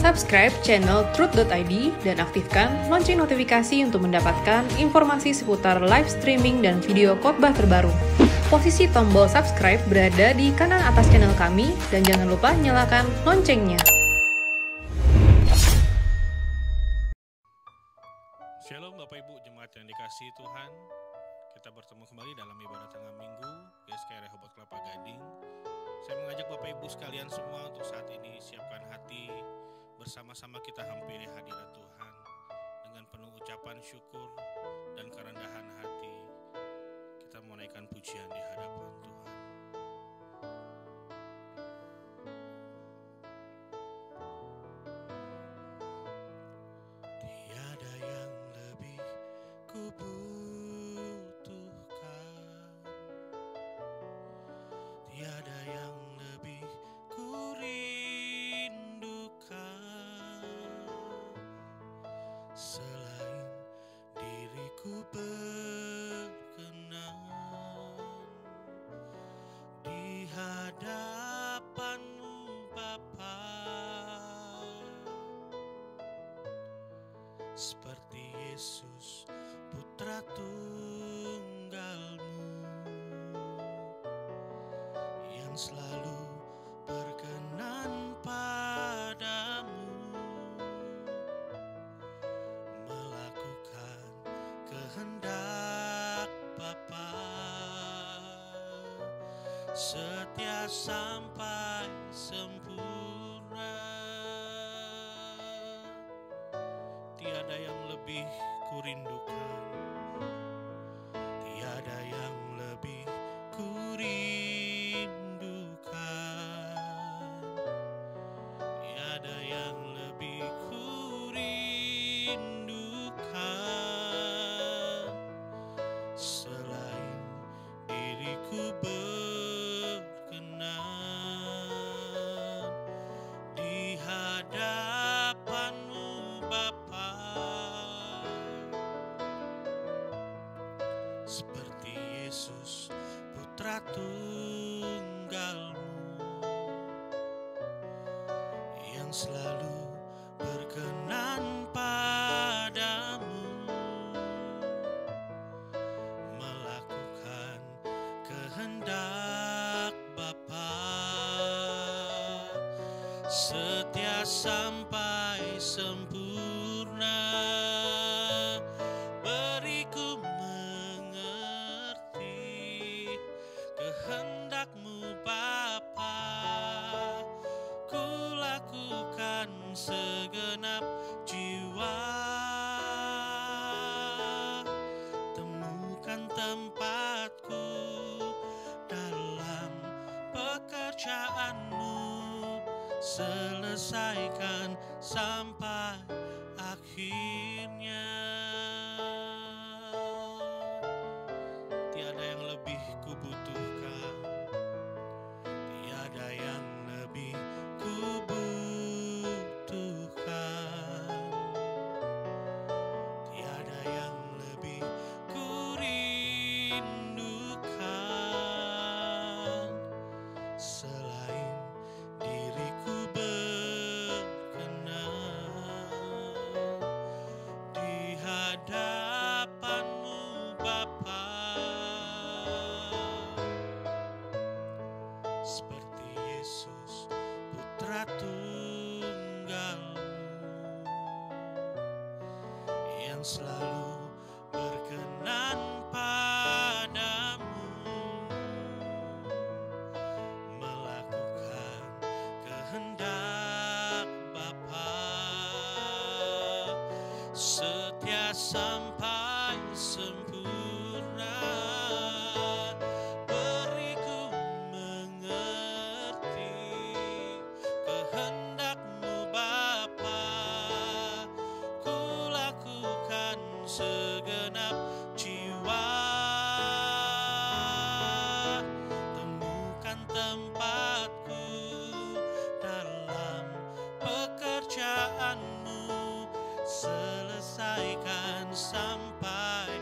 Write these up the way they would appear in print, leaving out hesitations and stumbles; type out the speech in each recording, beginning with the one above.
Subscribe channel Truth.id dan aktifkan lonceng notifikasi untuk mendapatkan informasi seputar live streaming dan video khotbah terbaru. Posisi tombol subscribe berada di kanan atas channel kami dan jangan lupa nyalakan loncengnya. Shalom Bapak Ibu Jemaat yang dikasihi Tuhan. Kita bertemu kembali dalam ibadah tengah minggu GSKI Rehoboth Kelapa Gading. Saya mengajak Bapak Ibu sekalian semua untuk saat ini siapkan hati, bersama-sama kita hampiri hadirat Tuhan dengan penuh ucapan syukur dan kerendahan hati. Kita menaikkan pujian di hadapan Tuhan. Tiada yang lebih kubutuhkan, tiada yang lebih kurindukan selain diriku berkenan di hadapan-Mu Bapa, seperti Yesus Putra Tunggal-Mu yang selalu berkenan padamu melakukan kehendak Bapa, setia sampai sempurna. Tiada yang lebih kurindukan, tiada yang lebih kurindukan, tiada yang lebih kurindukan selain diriku berkenan di hadapan-Mu Bapa, seperti Yesus Putra Tunggal-Mu yang selalu berkenan padamu melakukan kehendak Bapa, setia sampai sempurna. Beriku mengerti kehendak-Mu Bapa, ku lakukan segenap jiwa. Temukan tempatku dalam pekerjaan-Mu, selesaikan sampai akhirnya. Tiada yang lebih kubutuhkan, tiada yang lebih kubutuhkan, tiada yang lebih kurindukan selain diriku berkenan di hadapan-Mu Bapa, seperti Yesus Putra Tunggal-Mu yang selalu berkenan padamu melakukan kehendak Bapa, setia sampai sempurna. Beriku mengerti kehendak-Mu Bapa, ku lakukan segenap jiwa. Temukan tempatku dalam pekerjaan-Mu, selesaikan sampai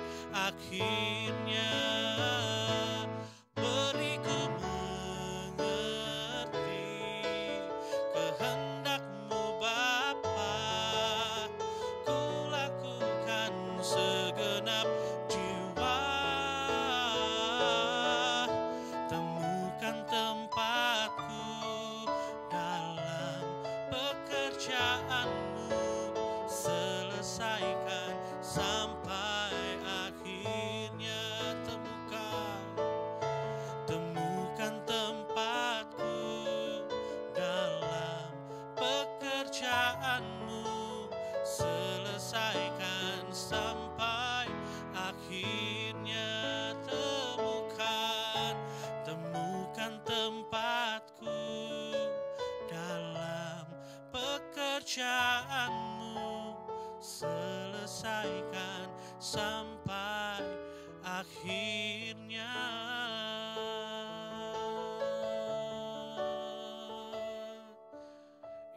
pekerjaanmu, selesaikan sampai akhirnya temukan tempatku dalam pekerjaanmu, selesaikan sampai akhirnya.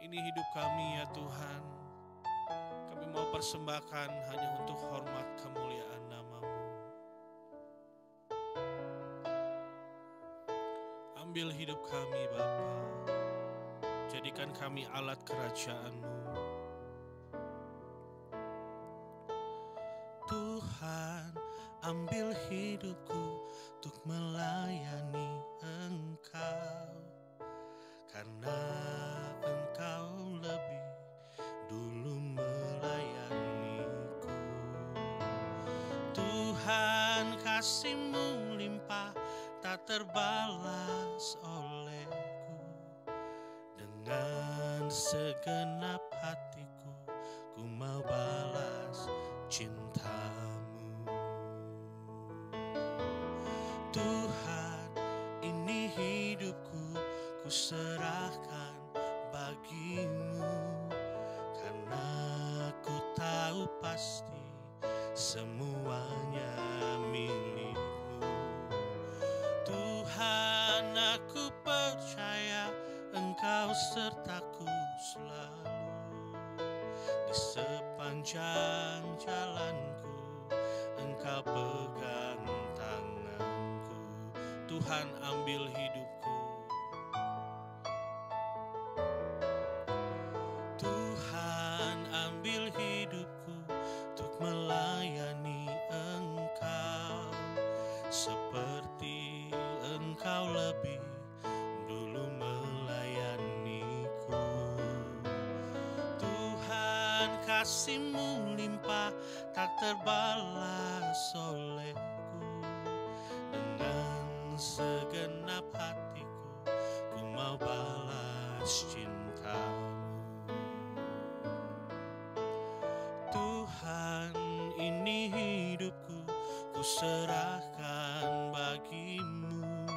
Ini hidup kami ya Tuhan, kami mau persembahkan hanya untuk hormat kemuliaan nama-Mu. Ambil hidup kami Bapa, jadikan kami alat kerajaan-Mu. Tuhan, ambil hidupku untuk melayani Engkau, karena Engkau lebih dulu melayaniku. Tuhan, kasih-Mu limpah tak terbalas olehku. Dengan segenap hatiku ku mau balas cinta-Mu. Tuhan, ini hidupku ku serahkan bagi-Mu, karena ku tahu pasti semuanya milik-Mu. Tuhan, aku percaya Engkau sertaku selalu di sepanjang jalanku. Engkau pegang tanganku. Tuhan, ambil hidupku. Tuhan, ambil hidupku untuk melayani Engkau, seperti Engkau lebih dulu melayaniku. Tuhan, kasih-Mu limpah tak terbalas olehku. Dengan segenap hatiku ku mau balas cinta-Mu. Tuhan, ini hidupku ku serahkan bagi-Mu,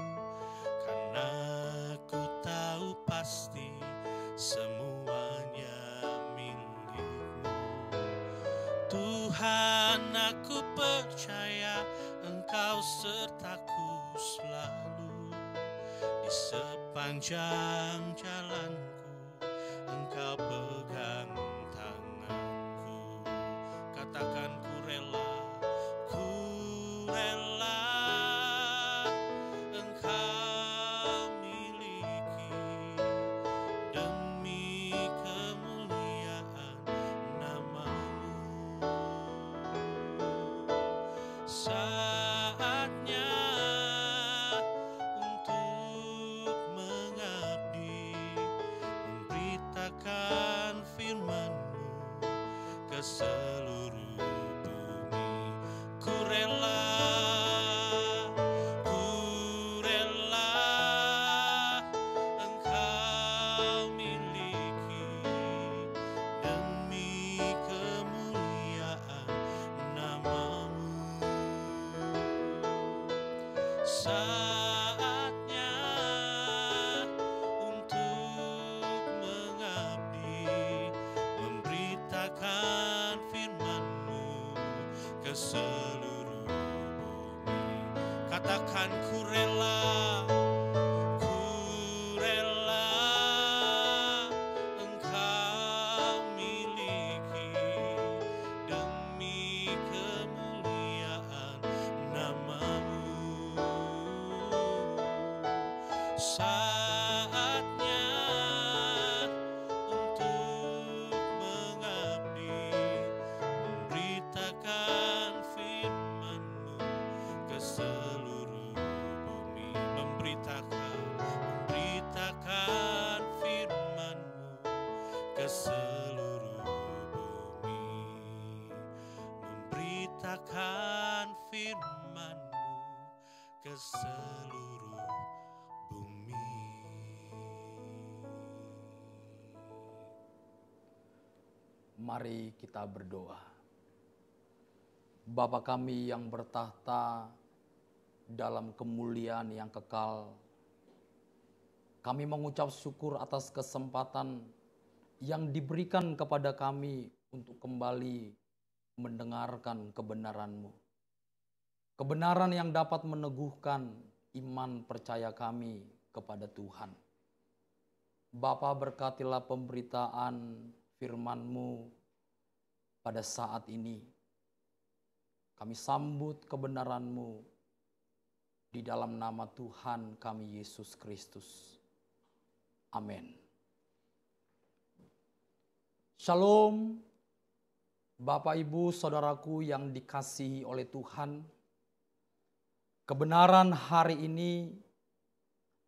karena ku tahu pasti semuanya milik-Mu. Tuhan, aku percaya Engkau sertaku selalu di sepanjang jalanku. Engkau pegang tanganku. Katakan ku rela, ku rela Engkau miliki demi kemuliaan nama-Mu. Saatnya untuk mengabdi, memberitakan firman-Mu ke seluruh bumi. Ku rela Engkau miliki demi kemuliaan nama-Mu. Saatnya untuk mengabdi, memberitakan firman-Mu ke seluruh bumi. Katakan ku rela Engkau miliki demi kemuliaan nama-Mu. Saatnya untuk mengabdi, memberitakan firman-Mu ke seluruh bumi. Memberitakan firman-Mu ke seluruh bumi. Memberitakan firman-Mu ke seluruh bumi. Mari kita berdoa. Bapa kami yang bertahta dalam kemuliaan yang kekal, kami mengucap syukur atas kesempatan yang diberikan kepada kami untuk kembali mendengarkan kebenaran-Mu. Kebenaran yang dapat meneguhkan iman percaya kami kepada Tuhan. Bapa, berkatilah pemberitaan firman-Mu pada saat ini. Kami sambut kebenaran-Mu di dalam nama Tuhan kami Yesus Kristus. Amin. Shalom, Bapak, Ibu, Saudaraku yang dikasihi oleh Tuhan. Kebenaran hari ini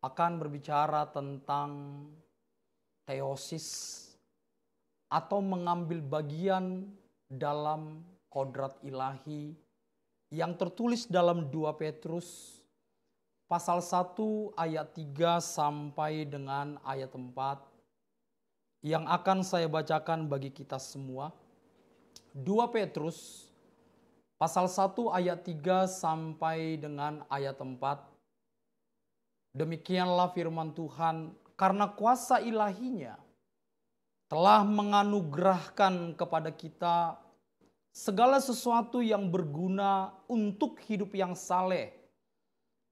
akan berbicara tentang teosis atau mengambil bagian dalam kodrat ilahi yang tertulis dalam 2 Petrus pasal 1 ayat 3 sampai dengan ayat 4 yang akan saya bacakan bagi kita semua. 2 Petrus pasal 1 ayat 3 sampai dengan ayat 4. Demikianlah firman Tuhan, karena kuasa ilahinya telah menganugerahkan kepada kita segala sesuatu yang berguna untuk hidup yang saleh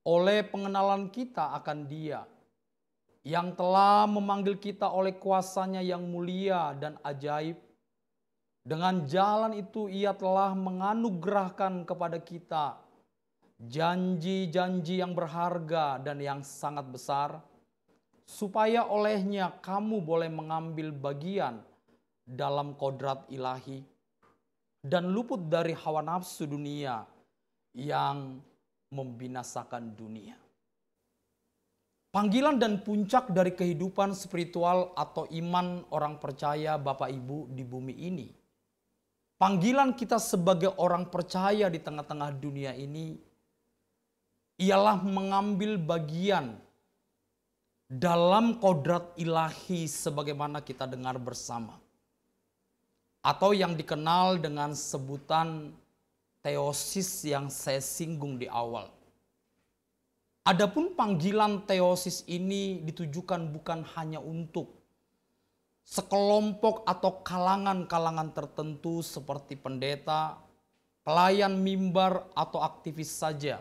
oleh pengenalan kita akan Dia yang telah memanggil kita oleh kuasanya yang mulia dan ajaib. Dengan jalan itu Ia telah menganugerahkan kepada kita janji-janji yang berharga dan yang sangat besar, supaya olehnya kamu boleh mengambil bagian dalam kodrat ilahi dan luput dari hawa nafsu dunia yang membinasakan dunia. Panggilan dan puncak dari kehidupan spiritual atau iman orang percaya Bapak Ibu di bumi ini. Panggilan kita sebagai orang percaya di tengah-tengah dunia ini ialah mengambil bagian dalam kodrat ilahi sebagaimana kita dengar bersama. Atau yang dikenal dengan sebutan teosis yang saya singgung di awal. Adapun panggilan teosis ini ditujukan bukan hanya untuk sekelompok atau kalangan-kalangan tertentu seperti pendeta, pelayan mimbar, atau aktivis saja.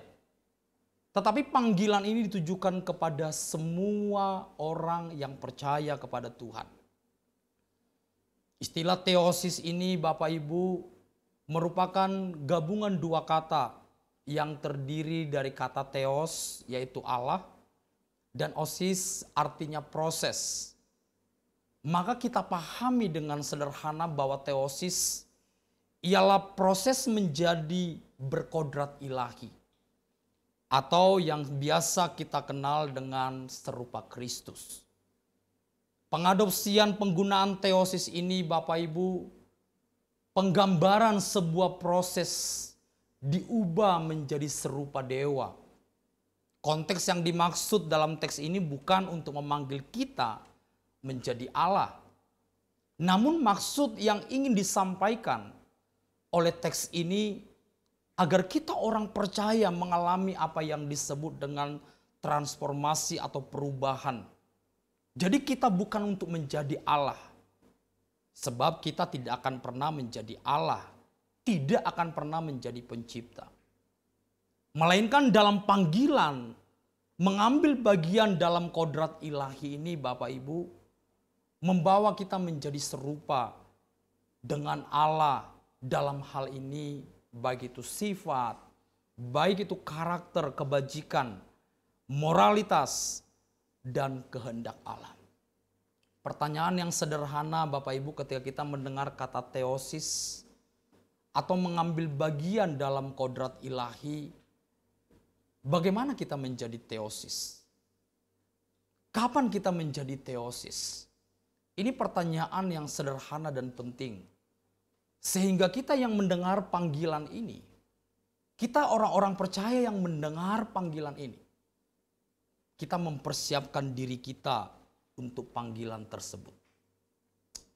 Tetapi panggilan ini ditujukan kepada semua orang yang percaya kepada Tuhan. Istilah teosis ini Bapak Ibu merupakan gabungan dua kata yang terdiri dari kata theos yaitu Allah dan osis artinya proses. Maka kita pahami dengan sederhana bahwa teosis ialah proses menjadi berkodrat ilahi. Atau yang biasa kita kenal dengan serupa Kristus. Pengadopsian penggunaan teosis ini Bapak Ibu, penggambaran sebuah proses diubah menjadi serupa dewa. Konteks yang dimaksud dalam teks ini bukan untuk memanggil kita menjadi Allah. Namun maksud yang ingin disampaikan oleh teks ini agar kita orang percaya mengalami apa yang disebut dengan transformasi atau perubahan. Jadi kita bukan untuk menjadi Allah. Sebab kita tidak akan pernah menjadi Allah. Tidak akan pernah menjadi pencipta. Melainkan dalam panggilan mengambil bagian dalam kodrat ilahi ini Bapak Ibu, membawa kita menjadi serupa dengan Allah dalam hal ini, baik itu sifat, baik itu karakter, kebajikan, moralitas, dan kehendak Allah. Pertanyaan yang sederhana Bapak Ibu ketika kita mendengar kata teosis atau mengambil bagian dalam kodrat ilahi, bagaimana kita menjadi teosis? Kapan kita menjadi teosis? Ini pertanyaan yang sederhana dan penting. Sehingga kita yang mendengar panggilan ini, kita orang-orang percaya yang mendengar panggilan ini, kita mempersiapkan diri kita untuk panggilan tersebut.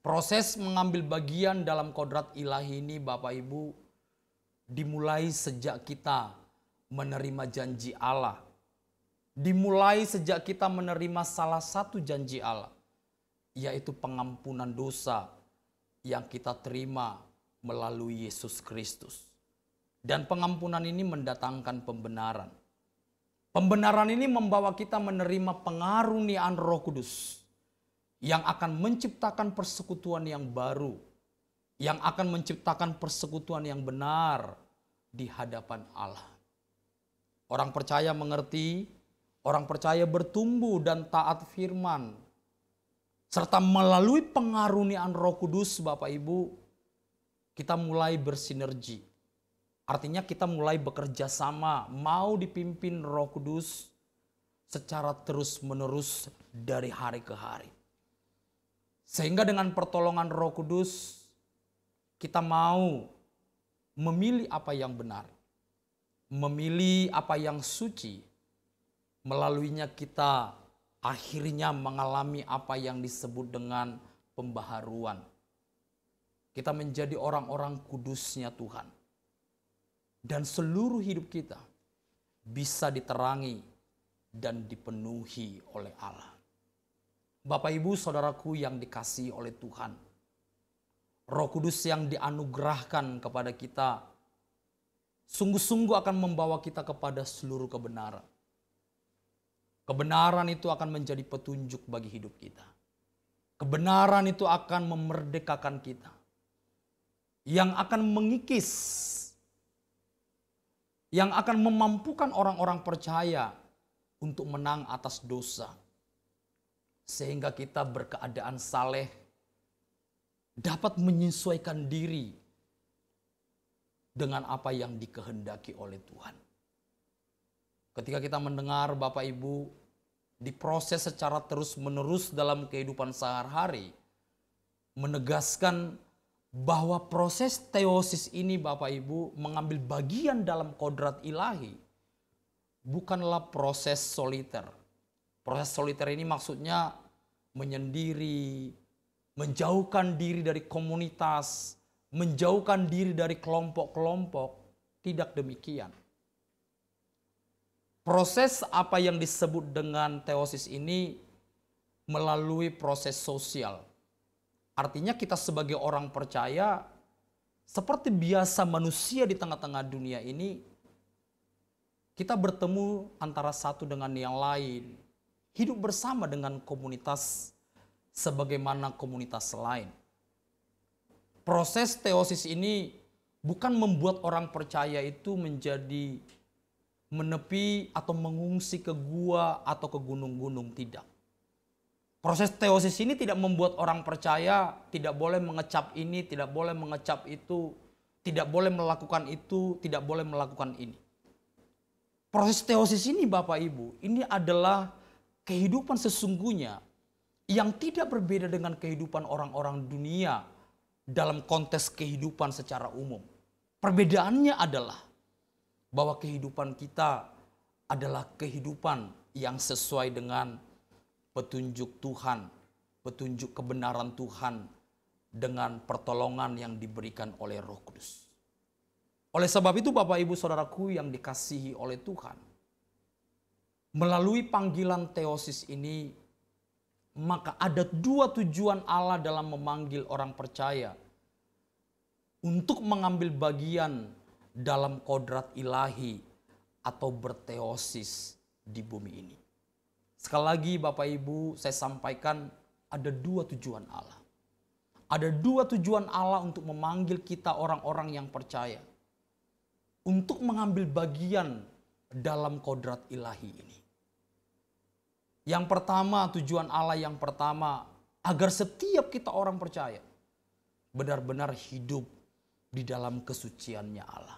Proses mengambil bagian dalam kodrat ilahi ini Bapak Ibu dimulai sejak kita menerima janji Allah. Dimulai sejak kita menerima salah satu janji Allah, yaitu pengampunan dosa yang kita terima melalui Yesus Kristus. Dan pengampunan ini mendatangkan pembenaran. Pembenaran ini membawa kita menerima pengaruniaan Roh Kudus yang akan menciptakan persekutuan yang baru, yang akan menciptakan persekutuan yang benar di hadapan Allah. Orang percaya mengerti, orang percaya bertumbuh dan taat firman, serta melalui pengaruniaan Roh Kudus Bapak Ibu, kita mulai bersinergi. Artinya kita mulai bekerja sama, mau dipimpin Roh Kudus secara terus-menerus dari hari ke hari. Sehingga dengan pertolongan Roh Kudus, kita mau memilih apa yang benar, memilih apa yang suci. Melaluinya kita akhirnya mengalami apa yang disebut dengan pembaharuan. Kita menjadi orang-orang kudusnya Tuhan. Dan seluruh hidup kita bisa diterangi dan dipenuhi oleh Allah. Bapak Ibu Saudaraku yang dikasihi oleh Tuhan, Roh Kudus yang dianugerahkan kepada kita sungguh-sungguh akan membawa kita kepada seluruh kebenaran. Kebenaran itu akan menjadi petunjuk bagi hidup kita. Kebenaran itu akan memerdekakan kita, yang akan mengikis, yang akan memampukan orang-orang percaya untuk menang atas dosa. Sehingga kita berkeadaan saleh, dapat menyesuaikan diri dengan apa yang dikehendaki oleh Tuhan. Ketika kita mendengar Bapak Ibu diproses secara terus-menerus dalam kehidupan sehari-hari, menegaskan bahwa proses teosis ini Bapak Ibu mengambil bagian dalam kodrat ilahi bukanlah proses soliter. Proses soliter ini maksudnya menyendiri, menjauhkan diri dari komunitas, menjauhkan diri dari kelompok-kelompok. Tidak demikian. Proses apa yang disebut dengan teosis ini melalui proses sosial. Artinya kita sebagai orang percaya, seperti biasa manusia di tengah-tengah dunia ini, kita bertemu antara satu dengan yang lain. Hidup bersama dengan komunitas sebagaimana komunitas lain. Proses teosis ini bukan membuat orang percaya itu menjadi menepi atau mengungsi ke gua atau ke gunung-gunung, tidak. Proses teosis ini tidak membuat orang percaya tidak boleh mengecap ini, tidak boleh mengecap itu, tidak boleh melakukan itu, tidak boleh melakukan ini. Proses teosis ini Bapak Ibu, ini adalah kehidupan sesungguhnya yang tidak berbeda dengan kehidupan orang-orang dunia dalam konteks kehidupan secara umum. Perbedaannya adalah bahwa kehidupan kita adalah kehidupan yang sesuai dengan petunjuk Tuhan, petunjuk kebenaran Tuhan dengan pertolongan yang diberikan oleh Roh Kudus. Oleh sebab itu Bapak Ibu Saudaraku yang dikasihi oleh Tuhan, melalui panggilan teosis ini, maka ada dua tujuan Allah dalam memanggil orang percaya untuk mengambil bagian dalam kodrat ilahi atau berteosis di bumi ini. Sekali lagi Bapak Ibu saya sampaikan ada dua tujuan Allah. Ada dua tujuan Allah untuk memanggil kita orang-orang yang percaya untuk mengambil bagian dalam kodrat ilahi ini. Yang pertama, tujuan Allah yang pertama, agar setiap kita orang percaya benar-benar hidup di dalam kesuciannya Allah.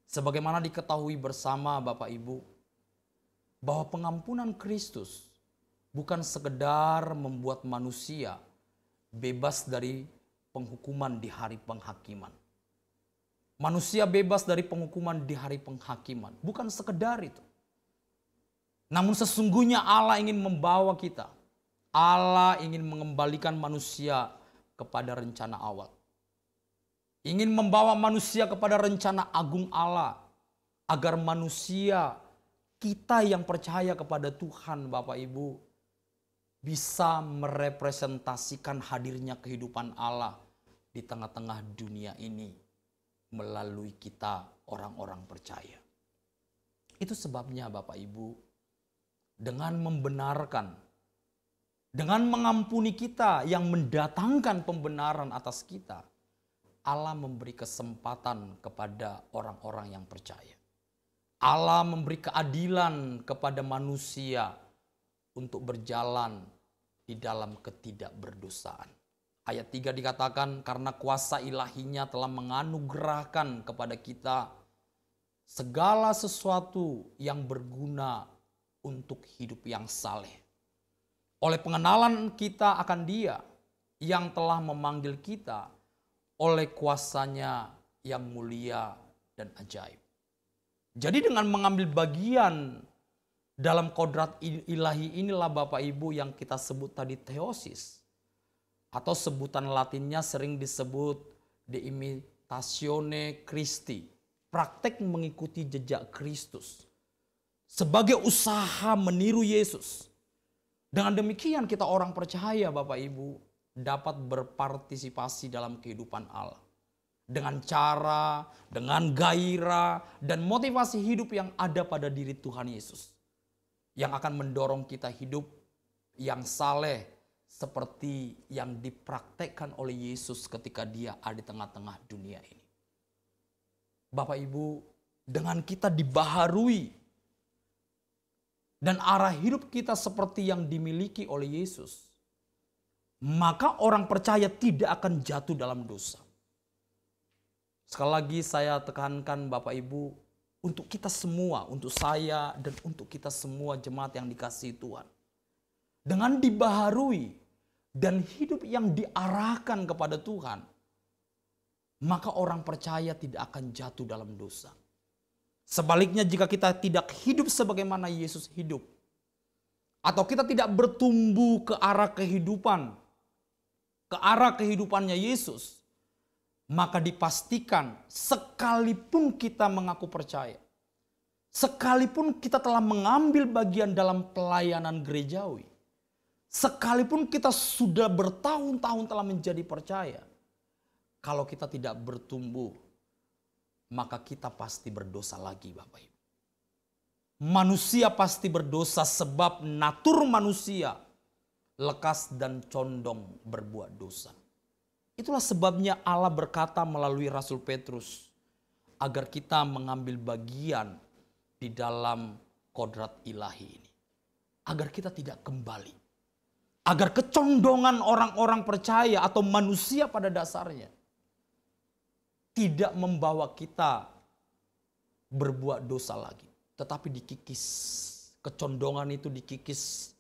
Sebagaimana diketahui bersama Bapak Ibu, bahwa pengampunan Kristus bukan sekedar membuat manusia bebas dari penghukuman di hari penghakiman. Manusia bebas dari penghukuman di hari penghakiman, bukan sekedar itu. Namun sesungguhnya Allah ingin membawa kita Allah ingin mengembalikan manusia kepada rencana awal. Ingin membawa manusia kepada rencana agung Allah. Agar manusia, kita yang percaya kepada Tuhan Bapak Ibu, bisa merepresentasikan hadirnya kehidupan Allah di tengah-tengah dunia ini melalui kita orang-orang percaya. Itu sebabnya Bapak Ibu, dengan membenarkan, dengan mengampuni kita yang mendatangkan pembenaran atas kita, Allah memberi kesempatan kepada orang-orang yang percaya. Allah memberi keadilan kepada manusia untuk berjalan di dalam ketidakberdosaan. Ayat 3 dikatakan, karena kuasa ilahinya telah menganugerahkan kepada kita segala sesuatu yang berguna untuk hidup yang saleh. Oleh pengenalan kita akan Dia yang telah memanggil kita oleh kuasanya yang mulia dan ajaib. Jadi dengan mengambil bagian dalam kodrat ilahi inilah Bapak Ibu yang kita sebut tadi theosis. Atau sebutan latinnya sering disebut de imitatione Christi. Praktek mengikuti jejak Kristus. Sebagai usaha meniru Yesus. Dengan demikian kita orang percaya Bapak Ibu dapat berpartisipasi dalam kehidupan Allah. Dengan cara, dengan gairah, dan motivasi hidup yang ada pada diri Tuhan Yesus. Yang akan mendorong kita hidup yang saleh seperti yang dipraktekkan oleh Yesus ketika Dia ada di tengah-tengah dunia ini. Bapak Ibu, dengan kita dibaharui dan arah hidup kita seperti yang dimiliki oleh Yesus, maka orang percaya tidak akan jatuh dalam dosa. Sekali lagi saya tekankan Bapak Ibu, untuk kita semua, untuk saya dan untuk kita semua jemaat yang dikasihi Tuhan. Dengan dibaharui dan hidup yang diarahkan kepada Tuhan, maka orang percaya tidak akan jatuh dalam dosa. Sebaliknya jika kita tidak hidup sebagaimana Yesus hidup, atau kita tidak bertumbuh ke arah kehidupannya Yesus, maka dipastikan sekalipun kita mengaku percaya, sekalipun kita telah mengambil bagian dalam pelayanan gerejawi, sekalipun kita sudah bertahun-tahun telah menjadi percaya, kalau kita tidak bertumbuh, maka kita pasti berdosa lagi Bapak Ibu. Manusia pasti berdosa sebab natur manusia lekas dan condong berbuat dosa. Itulah sebabnya Allah berkata melalui Rasul Petrus agar kita mengambil bagian di dalam kodrat ilahi ini. Agar kita tidak kembali. Agar kecondongan orang-orang percaya atau manusia pada dasarnya tidak membawa kita berbuat dosa lagi. Tetapi dikikis. Kecondongan itu dikikis,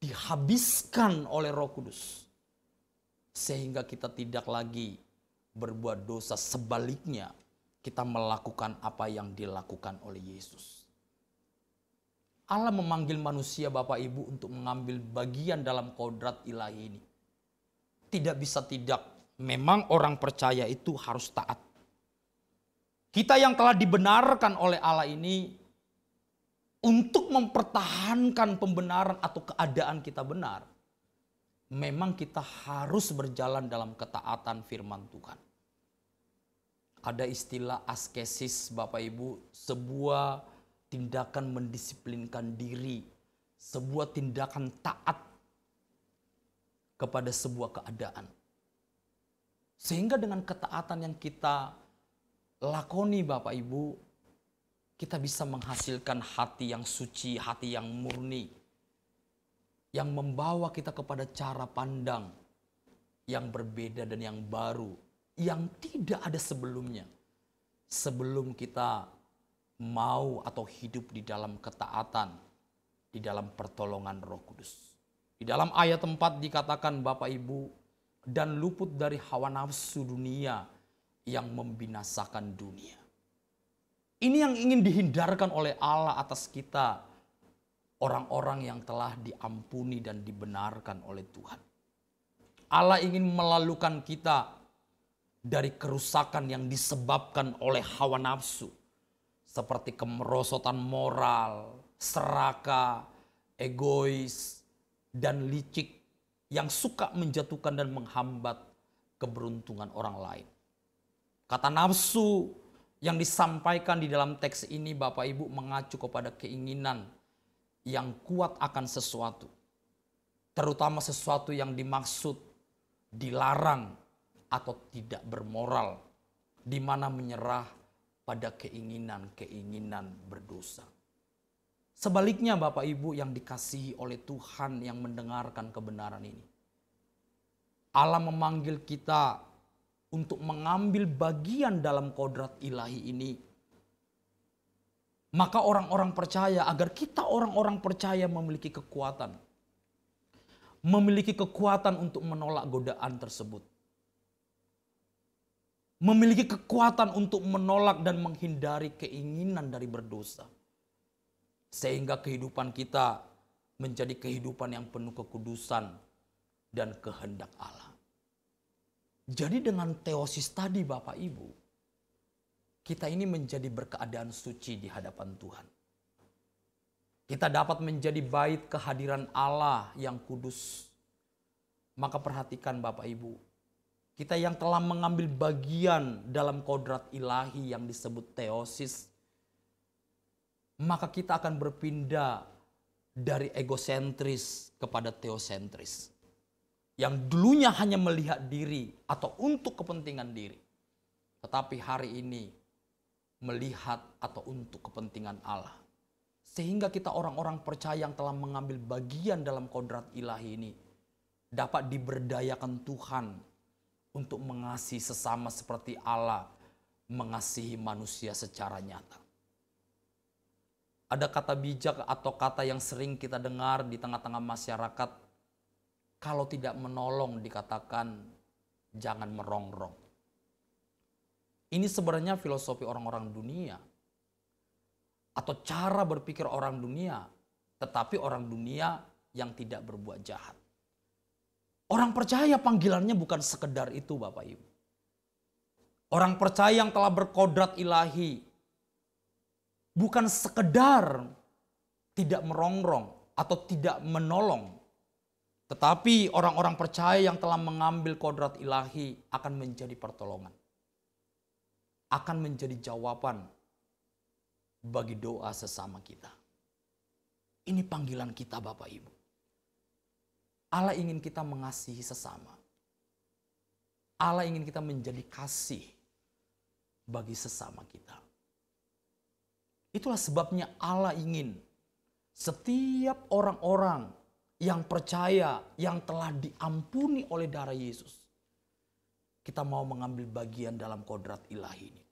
dihabiskan oleh Roh Kudus. Sehingga kita tidak lagi berbuat dosa. Sebaliknya kita melakukan apa yang dilakukan oleh Yesus. Allah memanggil manusia Bapak Ibu untuk mengambil bagian dalam kodrat ilahi ini. Tidak bisa tidak. Memang orang percaya itu harus taat. Kita yang telah dibenarkan oleh Allah ini untuk mempertahankan pembenaran atau keadaan kita benar, memang kita harus berjalan dalam ketaatan firman Tuhan. Ada istilah askesis Bapak Ibu, sebuah tindakan mendisiplinkan diri, sebuah tindakan taat kepada sebuah keadaan. Sehingga dengan ketaatan yang kita lakoni Bapak Ibu, kita bisa menghasilkan hati yang suci, hati yang murni. Yang membawa kita kepada cara pandang yang berbeda dan yang baru. Yang tidak ada sebelumnya. Sebelum kita mau atau hidup di dalam ketaatan, di dalam pertolongan Roh Kudus. Di dalam ayat 4 dikatakan Bapak Ibu, dan luput dari hawa nafsu dunia yang membinasakan dunia. Ini yang ingin dihindarkan oleh Allah atas kita orang-orang yang telah diampuni dan dibenarkan oleh Tuhan. Allah ingin melalukan kita dari kerusakan yang disebabkan oleh hawa nafsu, seperti kemerosotan moral, serakah, egois, dan licik yang suka menjatuhkan dan menghambat keberuntungan orang lain. Kata nafsu yang disampaikan di dalam teks ini Bapak Ibu mengacu kepada keinginan yang kuat akan sesuatu. Terutama sesuatu yang dimaksud dilarang atau tidak bermoral, di mana menyerah pada keinginan-keinginan berdosa. Sebaliknya Bapak Ibu yang dikasihi oleh Tuhan yang mendengarkan kebenaran ini, Allah memanggil kita untuk mengambil bagian dalam kodrat ilahi ini. Maka orang-orang percaya, agar kita orang-orang percaya memiliki kekuatan. Memiliki kekuatan untuk menolak godaan tersebut. Memiliki kekuatan untuk menolak dan menghindari keinginan dari berdosa. Sehingga kehidupan kita menjadi kehidupan yang penuh kekudusan dan kehendak Allah. Jadi dengan teosis tadi Bapak Ibu, kita ini menjadi berkeadaan suci di hadapan Tuhan. Kita dapat menjadi bait kehadiran Allah yang kudus. Maka perhatikan Bapak Ibu, kita yang telah mengambil bagian dalam kodrat ilahi yang disebut teosis, maka kita akan berpindah dari egosentris kepada teosentris. Yang dulunya hanya melihat diri atau untuk kepentingan diri. Tetapi hari ini melihat atau untuk kepentingan Allah. Sehingga kita orang-orang percaya yang telah mengambil bagian dalam kodrat ilahi ini dapat diberdayakan Tuhan untuk mengasihi sesama seperti Allah mengasihi manusia secara nyata. Ada kata bijak atau kata yang sering kita dengar di tengah-tengah masyarakat, kalau tidak menolong dikatakan jangan merongrong. Ini sebenarnya filosofi orang-orang dunia. Atau cara berpikir orang dunia. Tetapi orang dunia yang tidak berbuat jahat. Orang percaya panggilannya bukan sekedar itu Bapak Ibu. Orang percaya yang telah berkodrat ilahi. Bukan sekedar tidak merongrong atau tidak menolong. Tetapi orang-orang percaya yang telah mengambil kodrat ilahi akan menjadi pertolongan. Akan menjadi jawaban bagi doa sesama kita. Ini panggilan kita Bapak Ibu. Allah ingin kita mengasihi sesama. Allah ingin kita menjadi kasih bagi sesama kita. Itulah sebabnya Allah ingin setiap orang-orang yang percaya, yang telah diampuni oleh darah Yesus, kita mau mengambil bagian dalam kodrat ilahi ini.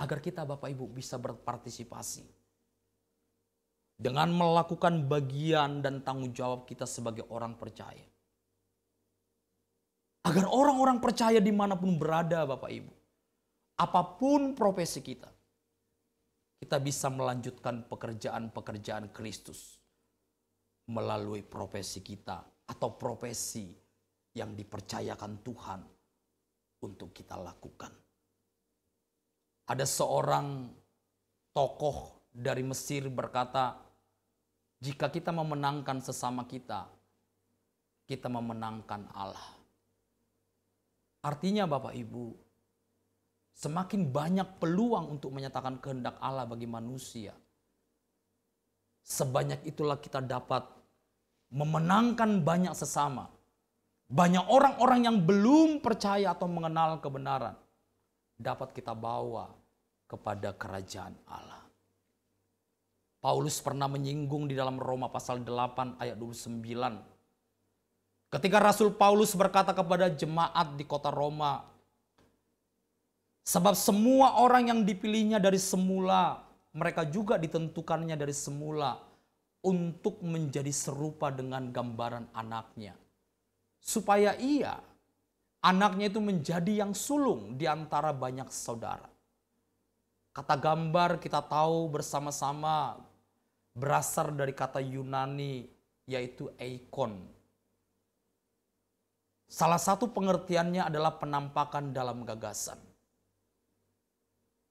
Agar kita Bapak Ibu bisa berpartisipasi. Dengan melakukan bagian dan tanggung jawab kita sebagai orang percaya. Agar orang-orang percaya dimanapun berada Bapak Ibu. Apapun profesi kita. Kita bisa melanjutkan pekerjaan-pekerjaan Kristus. Melalui profesi kita atau profesi yang dipercayakan Tuhan untuk kita lakukan. Ada seorang tokoh dari Mesir berkata, jika kita memenangkan sesama kita memenangkan Allah. Artinya Bapak Ibu, semakin banyak peluang untuk menyatakan kehendak Allah bagi manusia, sebanyak itulah kita dapat memenangkan banyak sesama. Banyak orang-orang yang belum percaya atau mengenal kebenaran dapat kita bawa kepada kerajaan Allah. Paulus pernah menyinggung di dalam Roma pasal 8 ayat 29. Ketika Rasul Paulus berkata kepada jemaat di kota Roma, sebab semua orang yang dipilihnya dari semula, mereka juga ditentukannya dari semula untuk menjadi serupa dengan gambaran anaknya. Supaya anaknya itu menjadi yang sulung di antara banyak saudara. Kata gambar kita tahu bersama-sama berasal dari kata Yunani yaitu eikon. Salah satu pengertiannya adalah penampakan dalam gagasan.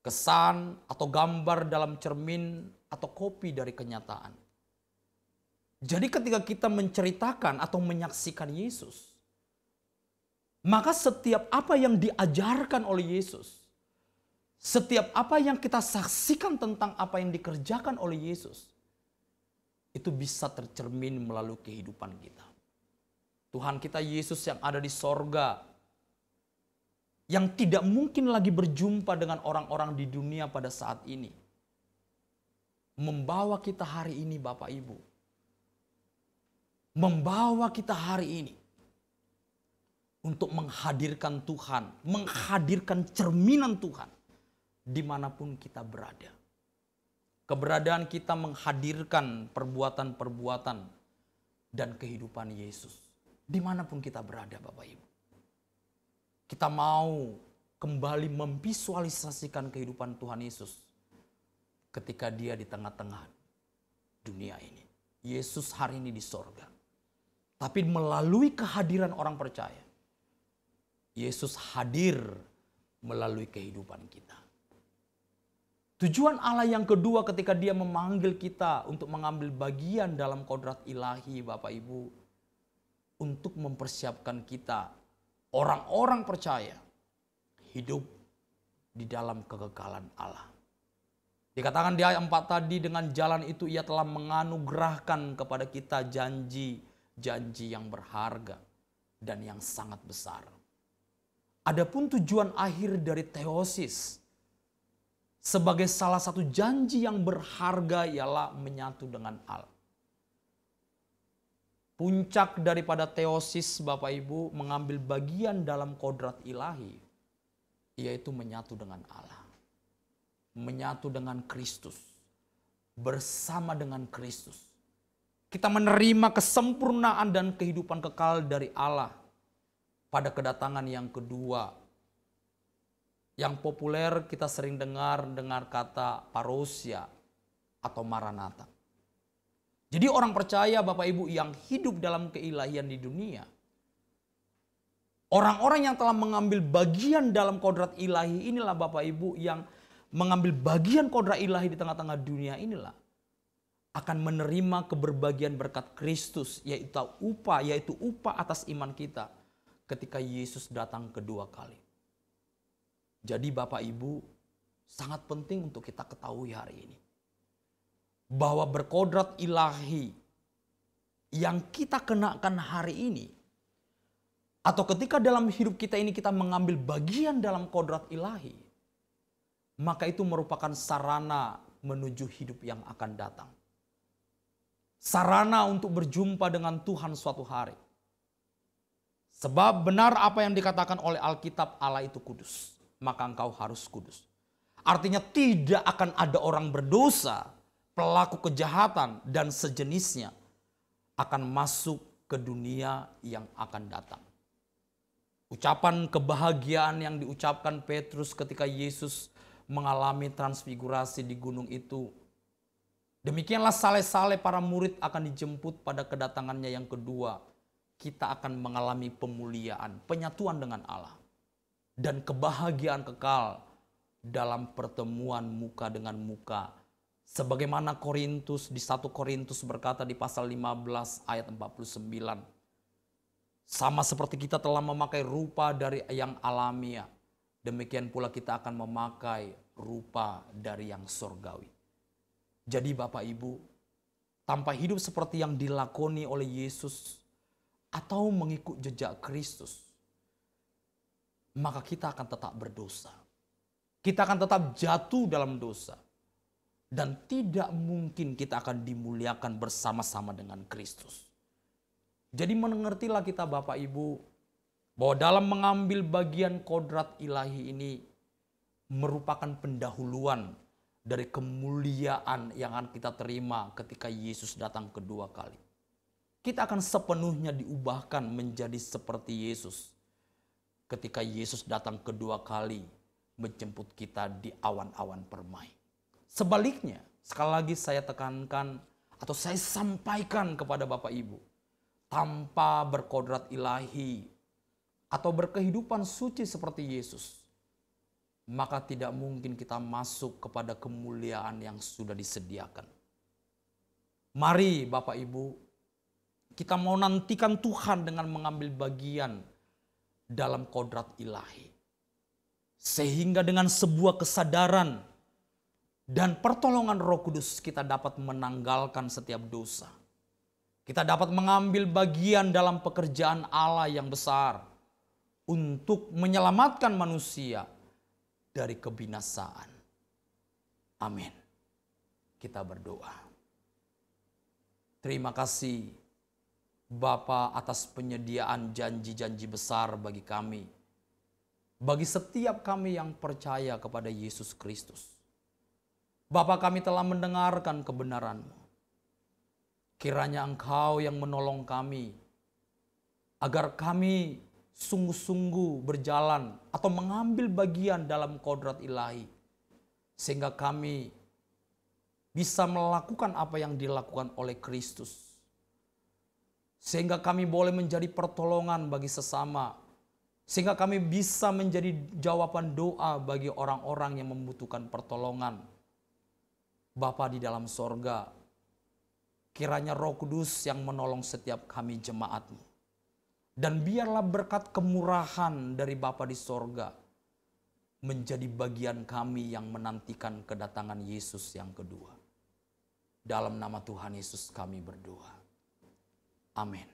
Kesan atau gambar dalam cermin atau kopi dari kenyataan. Jadi ketika kita menceritakan atau menyaksikan Yesus, maka setiap apa yang diajarkan oleh Yesus, setiap apa yang kita saksikan tentang apa yang dikerjakan oleh Yesus, itu bisa tercermin melalui kehidupan kita. Tuhan kita Yesus yang ada di sorga, yang tidak mungkin lagi berjumpa dengan orang-orang di dunia pada saat ini, membawa kita hari ini Bapak Ibu. Membawa kita hari ini untuk menghadirkan Tuhan, menghadirkan cerminan Tuhan dimanapun kita berada. Keberadaan kita menghadirkan perbuatan-perbuatan dan kehidupan Yesus dimanapun kita berada Bapak Ibu. Kita mau kembali memvisualisasikan kehidupan Tuhan Yesus ketika dia di tengah-tengah dunia ini. Yesus hari ini di sorga. Tapi melalui kehadiran orang percaya, Yesus hadir melalui kehidupan kita. Tujuan Allah yang kedua ketika dia memanggil kita untuk mengambil bagian dalam kodrat ilahi Bapak Ibu, untuk mempersiapkan kita, orang-orang percaya, hidup di dalam kekekalan Allah. Dikatakan di ayat 4 tadi, dengan jalan itu ia telah menganugerahkan kepada kita janji yang berharga dan yang sangat besar. Adapun tujuan akhir dari teosis sebagai salah satu janji yang berharga ialah menyatu dengan Allah. Puncak daripada teosis Bapak Ibu mengambil bagian dalam kodrat ilahi, yaitu menyatu dengan Allah. Menyatu dengan Kristus. Bersama dengan Kristus. Kita menerima kesempurnaan dan kehidupan kekal dari Allah pada kedatangan yang kedua. Yang populer kita sering dengar kata parousia atau maranatha. Jadi orang percaya Bapak Ibu yang hidup dalam keilahian di dunia, orang-orang yang telah mengambil bagian dalam kodrat ilahi inilah Bapak Ibu yang mengambil bagian kodrat ilahi di tengah-tengah dunia inilah akan menerima keberbagian berkat Kristus, yaitu upah atas iman kita ketika Yesus datang kedua kali. Jadi Bapak Ibu, sangat penting untuk kita ketahui hari ini, bahwa berkodrat ilahi yang kita kenakan hari ini, atau ketika dalam hidup kita ini kita mengambil bagian dalam kodrat ilahi, maka itu merupakan sarana menuju hidup yang akan datang. Sarana untuk berjumpa dengan Tuhan suatu hari. Sebab benar apa yang dikatakan oleh Alkitab, Allah itu kudus, maka engkau harus kudus. Artinya tidak akan ada orang berdosa, pelaku kejahatan dan sejenisnya akan masuk ke dunia yang akan datang. Ucapan kebahagiaan yang diucapkan Petrus ketika Yesus mengalami transfigurasi di gunung itu, demikianlah saleh-saleh para murid akan dijemput pada kedatangannya yang kedua. Kita akan mengalami pemuliaan, penyatuan dengan Allah, dan kebahagiaan kekal dalam pertemuan muka dengan muka. Sebagaimana Korintus di 1 Korintus berkata di pasal 15 ayat 49. Sama seperti kita telah memakai rupa dari yang alamiah, demikian pula kita akan memakai rupa dari yang surgawi. Jadi Bapak Ibu, tanpa hidup seperti yang dilakoni oleh Yesus atau mengikut jejak Kristus, maka kita akan tetap berdosa. Kita akan tetap jatuh dalam dosa. Dan tidak mungkin kita akan dimuliakan bersama-sama dengan Kristus. Jadi mengertilah kita Bapak Ibu, bahwa dalam mengambil bagian kodrat ilahi ini merupakan pendahuluan dari kemuliaan yang akan kita terima ketika Yesus datang kedua kali. Kita akan sepenuhnya diubahkan menjadi seperti Yesus ketika Yesus datang kedua kali menjemput kita di awan-awan permai. Sebaliknya, sekali lagi saya tekankan, atau saya sampaikan kepada Bapak Ibu, tanpa berkodrat ilahi atau berkehidupan suci seperti Yesus, maka tidak mungkin kita masuk kepada kemuliaan yang sudah disediakan. Mari Bapak Ibu, kita mau nantikan Tuhan dengan mengambil bagian dalam kodrat ilahi. Sehingga dengan sebuah kesadaran dan pertolongan Roh Kudus kita dapat menanggalkan setiap dosa. Kita dapat mengambil bagian dalam pekerjaan Allah yang besar untuk menyelamatkan manusia dari kebinasaan. Amin. Kita berdoa. Terima kasih Bapa atas penyediaan janji-janji besar bagi kami. Bagi setiap kami yang percaya kepada Yesus Kristus. Bapa, kami telah mendengarkan kebenaran-Mu. Kiranya Engkau yang menolong kami agar kami sungguh-sungguh berjalan atau mengambil bagian dalam kodrat ilahi. Sehingga kami bisa melakukan apa yang dilakukan oleh Kristus. Sehingga kami boleh menjadi pertolongan bagi sesama. Sehingga kami bisa menjadi jawaban doa bagi orang-orang yang membutuhkan pertolongan. Bapa di dalam sorga, kiranya Roh Kudus yang menolong setiap kami jemaat-Mu. Dan biarlah berkat kemurahan dari Bapa di sorga menjadi bagian kami yang menantikan kedatangan Yesus yang kedua. Dalam nama Tuhan Yesus kami berdoa. Amin.